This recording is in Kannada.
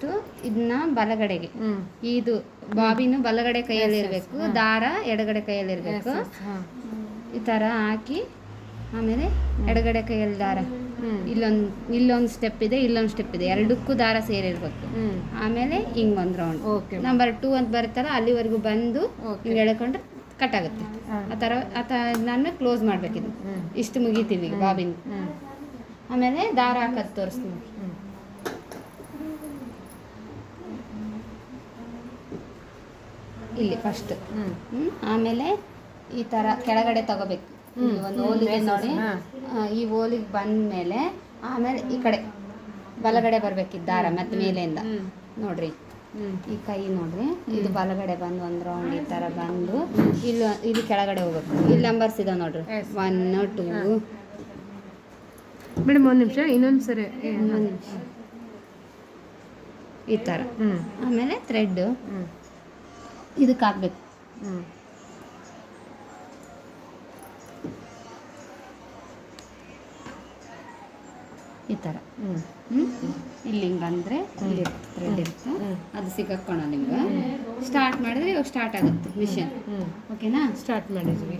ಫಸ್ಟು ಇದನ್ನ ಬಲಗಡೆಗೆ, ಇದು ಬಾಬಿನ ಬಲಗಡೆ ಕೈಯಲ್ಲಿ ಇರಬೇಕು, ದಾರ ಎಡಗಡೆ ಕೈಯಲ್ಲಿ ಇರಬೇಕು. ಈ ಥರ ಹಾಕಿ ಆಮೇಲೆ ಎಡಗಡೆ ಕೈಯಲ್ಲಿ ದಾರ, ಇಲ್ಲೊಂದು ಸ್ಟೆಪ್ ಇದೆ, ಇಲ್ಲೊಂದು ಸ್ಟೆಪ್ ಇದೆ, ಎರಡಕ್ಕೂ ದಾರ ಸೇರಿರ್ಬೇಕು. ಆಮೇಲೆ ಹಿಂಗೊಂದು ರೌಂಡ್ ನಂಬರ್ 2 ಅಂತ ಬರುತ್ತಲ್ಲ ಅಲ್ಲಿವರೆಗೂ ಬಂದು ಹಿಂಗೆ ಎಳ್ಕೊಂಡ್ರೆ ಕಟ್ ಆಗುತ್ತೆ. ಆ ಥರ ನಾನು ಕ್ಲೋಸ್ ಮಾಡಬೇಕಿದ್ದು. ಇಷ್ಟು ಮುಗಿತೀವಿ ಬಾಬಿನ. ಆಮೇಲೆ ದಾರ ಹಾಕೋದು ತೋರಿಸ್ತೀನಿ. ಇಲ್ಲಿ ಫಸ್ಟ್ ಆಮೇಲೆ ಈ ಥರ ಕೆಳಗಡೆ ತಗೋಬೇಕು. ಒಂದು ಓಲಿಗೆ ನೋಡಿ, ಈ ಓಲಿಗೆ ಬಂದಮೇಲೆ ಆಮೇಲೆ ಈ ಕಡೆ ಬಲಗಡೆ ಬರಬೇಕಿದ್ದು ದಾರ ಮತ್ತೆ ಮೇಲೆಯಿಂದ ನೋಡ್ರಿ, ಈ ಕೈ ನೋಡ್ರಿ, ಇದು ಬಲಗಡೆ ಬಂದು ಒಂದು ರೌಂಡ್ ಈ ಥರ ಬಂದು ಇದು ಕೆಳಗಡೆ ಹೋಗ್ಬೇಕು. ಇಲ್ಲಿ ನಂಬರ್ಸ್ ಇದೆ ನೋಡ್ರಿ, 1 2 ಮೇಡಮ್. ಒಂದು ನಿಮಿಷ, ಇನ್ನೊಂದು ಸರಿ ಈ ಥರ. ಆಮೇಲೆ ಥ್ರೆಡ್ ಇದಕ್ಕೆ ಹಾಕ್ಬೇಕು. ಈ ಥರ ಇಲ್ಲಿ ಹಿಂಗೆ ಅಂದರೆ ಇಲ್ಲಿ ಥ್ರೆಡ್ ಇರುತ್ತೆ, ಅದು ಸಿಗಾಕೋಣ ನಿಮ್ಗೆ. ಸ್ಟಾರ್ಟ್ ಮಾಡಿದ್ರೆ ಇವಾಗ ಸ್ಟಾರ್ಟ್ ಆಗುತ್ತೆ ಮಿಷನ್. ಓಕೆನಾ? ಸ್ಟಾರ್ಟ್ ಮಾಡಿದ್ವಿ.